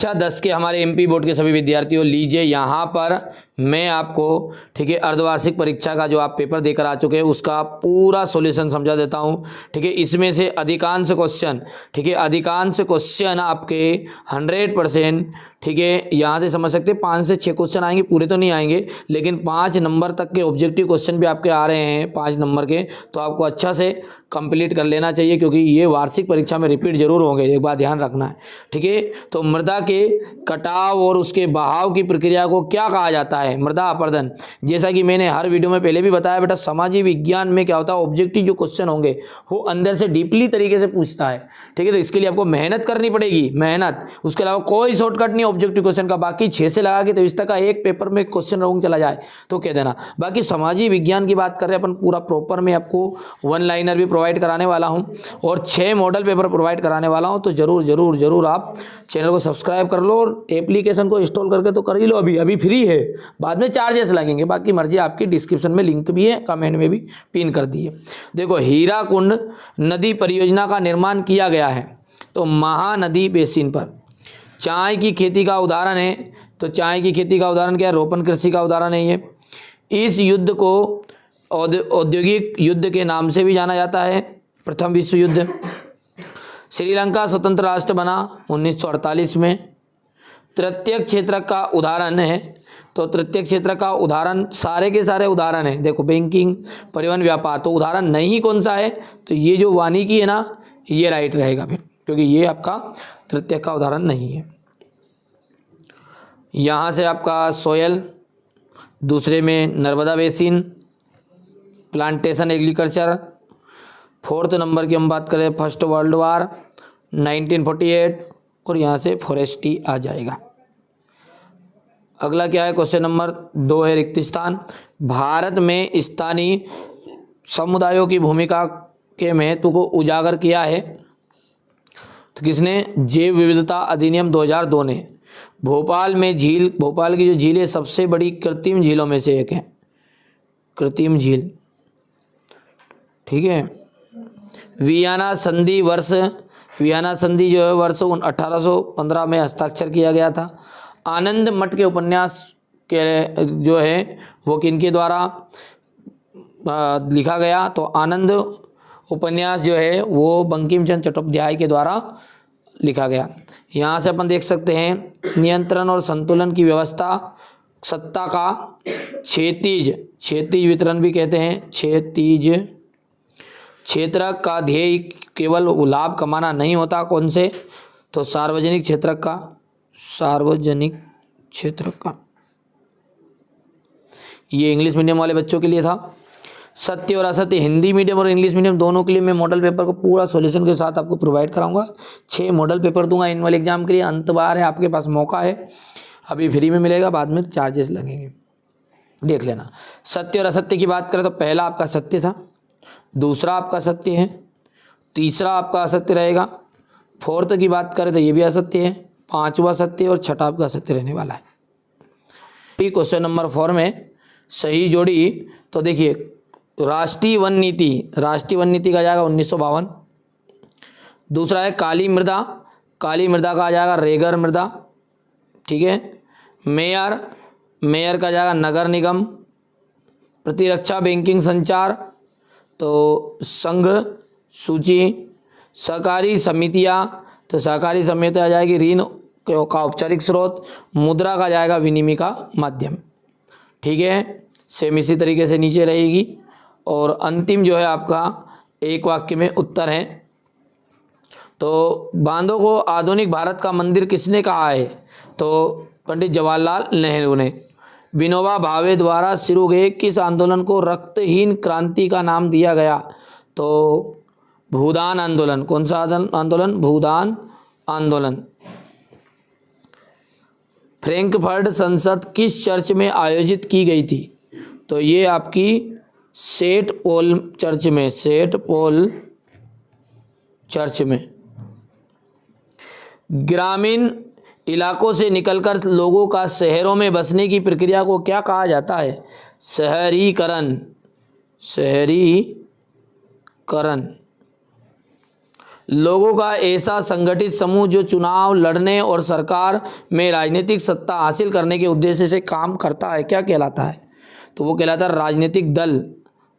कक्षा 10 के हमारे एमपी बोर्ड के सभी विद्यार्थियों, लीजिए यहाँ पर मैं आपको, ठीक है, अर्धवार्षिक परीक्षा का जो आप पेपर देकर आ चुके हैं उसका पूरा सॉल्यूशन समझा देता हूँ। ठीक है, इसमें से अधिकांश क्वेश्चन, ठीक है, अधिकांश क्वेश्चन आपके 100%, ठीक है, यहाँ से समझ सकते हैं 5 से 6 क्वेश्चन आएंगे, पूरे तो नहीं आएंगे, लेकिन 5 नंबर तक के ऑब्जेक्टिव क्वेश्चन भी आपके आ रहे हैं 5 नंबर के, तो आपको अच्छा से कंप्लीट कर लेना चाहिए, क्योंकि ये वार्षिक परीक्षा में रिपीट जरूर होंगे, एक बात ध्यान रखना है। ठीक है, तो मृदा के कटाव और उसके बहाव की प्रक्रिया को क्या कहा जाता है? मृदा अपरदन। जैसा कि मैंने हर वीडियो में पहले भी बताया बेटा, सामाजिक विज्ञान में क्या होता है, ऑब्जेक्टिव जो क्वेश्चन होंगे वो अंदर से डीपली तरीके से पूछता है। ठीक है, तो इसके लिए आपको मेहनत करनी पड़ेगी, मेहनत, उसके अलावा कोई शॉर्टकट नहीं ऑब्जेक्टिव क्वेश्चन का। बाकी 6 से लगा के 23 तक का एक पेपर में क्वेश्चन रॉन्ग चला जाए तो कह देना। बाकी सामाजिक विज्ञान की बात कर रहे हैं अपन, पूरा प्रॉपर में आपको 1 लाइनर भी प्रोवाइड कराने वाला हूं और 6 मॉडल पेपर प्रोवाइड कराने वाला हूं, तो जरूर जरूर जरूर आप चैनल को सब्सक्राइब कर लो और एप्लीकेशन को इंस्टॉल करके तो कर ही लो, अभी फ्री है, बाद में चार्जेस लगेंगे, बाकी मर्जी आपकी। डिस्क्रिप्शन में लिंक भी है, कमेंट में भी पिन कर दिए। देखो, हीराकुंड नदी परियोजना का निर्माण किया गया है तो महानदी बेसिन पर। चाय की खेती का उदाहरण है, तो चाय की खेती का उदाहरण क्या है? रोपण कृषि का उदाहरण है ये। इस युद्ध को औद्योगिक युद्ध के नाम से भी जाना जाता है, प्रथम विश्व युद्ध। श्रीलंका स्वतंत्र राष्ट्र बना 1948 में। तृतीय क्षेत्र का उदाहरण है, तो तृतीय क्षेत्र का उदाहरण सारे के सारे उदाहरण है। देखो, बैंकिंग, परिवहन, व्यापार, तो उदाहरण नहीं कौन सा है? तो ये जो वानिकी है ना, ये राइट रहेगा फिर, क्योंकि ये आपका तृतीय का उदाहरण नहीं है। यहाँ से आपका सोयल, दूसरे में Narmada basin, plantation agriculture. 4th number की हम बात करें, फर्स्ट वर्ल्ड वार 1948, और यहाँ से फॉरेस्ट्री आ जाएगा। अगला क्या है? क्वेश्चन नंबर 2 है रिक्त स्थान। भारत में स्थानीय समुदायों की भूमिका के महत्व को उजागर किया है तो किसने? जैव विविधता अधिनियम 2002 ने। भोपाल में झील, भोपाल की जो झील है सबसे बड़ी कृत्रिम झीलों में से एक है, कृत्रिम झील। ठीक है, वियना संधि वर्ष, वियना संधि जो है वर्ष 1815 में हस्ताक्षर किया गया था। आनंद मठ के उपन्यास के जो है वो किनके द्वारा लिखा गया? तो आनंद उपन्यास जो है वो बंकिम चंद्र चट्टोपाध्याय के द्वारा लिखा गया। यहाँ से अपन देख सकते हैं, नियंत्रण और संतुलन की व्यवस्था, सत्ता का क्षैतिज, क्षैतिज वितरण भी कहते हैं, क्षैतिज क्षेत्र का ध्येय केवल लाभ कमाना नहीं होता। कौन से? तो सार्वजनिक क्षेत्र का, सार्वजनिक क्षेत्र का, ये इंग्लिश मीडियम वाले बच्चों के लिए था। सत्य और असत्य, हिंदी मीडियम और इंग्लिश मीडियम दोनों के लिए मैं मॉडल पेपर को पूरा सॉल्यूशन के साथ आपको प्रोवाइड कराऊंगा। 6 मॉडल पेपर दूंगा एनुअल एग्जाम के लिए, अंत बार है, आपके पास मौका है, अभी फ्री में मिलेगा, बाद में चार्जेस लगेंगे, देख लेना। सत्य और असत्य की बात करें तो पहला आपका सत्य था, दूसरा आपका सत्य है, तीसरा आपका असत्य रहेगा, 4th की बात करें तो ये भी असत्य है, 5वां सत्य और 6ठा आपका असत्य रहने वाला है। क्वेश्चन नंबर 4 में सही जोड़ी, तो देखिए राष्ट्रीय वन नीति, राष्ट्रीय वन नीति का जाएगा 1952। दूसरा है काली मृदा, काली मृदा का आ जाएगा रेगर मृदा। ठीक है, मेयर, मेयर का जाएगा नगर निगम। प्रतिरक्षा, बैंकिंग, संचार, तो संघ सूची। सहकारी समितियाँ, तो सहकारी समिति आ जाएगी ऋण का औपचारिक स्रोत। मुद्रा का जाएगा विनिमय का माध्यम। ठीक है, सेम इसी तरीके से नीचे रहेगी। और अंतिम जो है आपका एक वाक्य में उत्तर है। तो बांधों को आधुनिक भारत का मंदिर किसने कहा है? तो पंडित जवाहरलाल नेहरू ने। विनोबा भावे द्वारा शुरू गए किस आंदोलन को रक्तहीन क्रांति का नाम दिया गया? तो भूदान आंदोलन। कौन सा आंदोलन? भूदान आंदोलन। फ्रैंकफर्ट संसद किस चर्च में आयोजित की गई थी? तो ये आपकी सेंट पॉल चर्च में, सेंट पॉल चर्च में। ग्रामीण इलाकों से निकलकर लोगों का शहरों में बसने की प्रक्रिया को क्या कहा जाता है? शहरीकरण, शहरीकरण। लोगों का ऐसा संगठित समूह जो चुनाव लड़ने और सरकार में राजनीतिक सत्ता हासिल करने के उद्देश्य से काम करता है, क्या कहलाता है? तो वो कहलाता है राजनीतिक दल।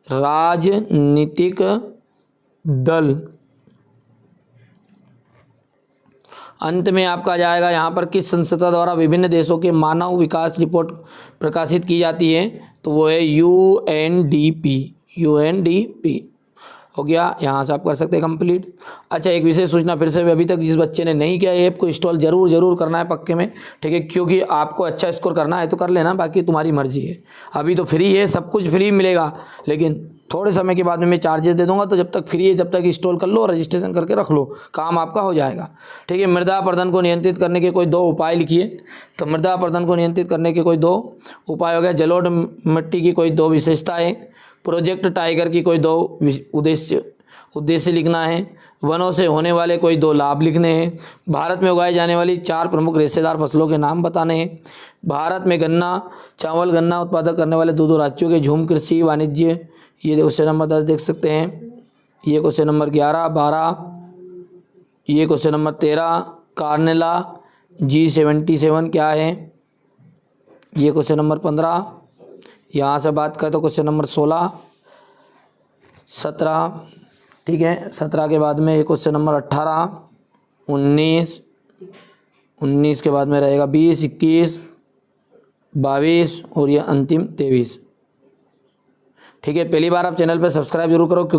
राजनीतिक दल। अंत में आपका जाएगा यहाँ पर किस संस्था द्वारा विभिन्न देशों के मानव विकास रिपोर्ट प्रकाशित की जाती है? तो वो है यूएनडीपी। यूएनडीपी हो गया, यहाँ से आप कर सकते हैं कंप्लीट। अच्छा, एक विशेष सूचना फिर से, अभी तक जिस बच्चे ने नहीं किया ऐप को इंस्टॉल जरूर करना है पक्के में, ठीक है, क्योंकि आपको अच्छा स्कोर करना है तो कर लेना, बाकी तुम्हारी मर्जी है। अभी तो फ्री है, सब कुछ फ्री मिलेगा, लेकिन थोड़े समय के बाद में मैं चार्जेस दे दूंगा, तो जब तक फ्री है जब तक इंस्टॉल कर लो, रजिस्ट्रेशन करके रख लो, काम आपका हो जाएगा, ठीक है। मृदा अपरदन को नियंत्रित करने के कोई 2 उपाय लिखिए। तो मृदा अपरदन को नियंत्रित करने के कोई 2 उपाय हो गया। जलोढ़ मिट्टी की कोई 2 विशेषताएं, प्रोजेक्ट टाइगर की कोई 2 उद्देश्य लिखना है, वनों से होने वाले कोई 2 लाभ लिखने हैं, भारत में उगाई जाने वाली 4 प्रमुख रेशेदार फसलों के नाम बताने हैं, भारत में चावल गन्ना उत्पादक करने वाले 2 राज्यों के झूम कृषि वाणिज्य, ये क्वेश्चन नंबर 10 देख सकते हैं, ये क्वेश्चन नंबर 11, 12, ये क्वेश्चन नंबर 13, कार्नेला G77 क्या है, ये क्वेश्चन नंबर 15, यहाँ से बात करें तो क्वेश्चन नंबर 16, 17, ठीक है, 17 के बाद में ये क्वेश्चन नंबर 18, 19 के बाद में रहेगा 20, 21, 22 और ये अंतिम 23, ठीक है। पहली बार आप चैनल पर सब्सक्राइब जरूर करो, क्योंकि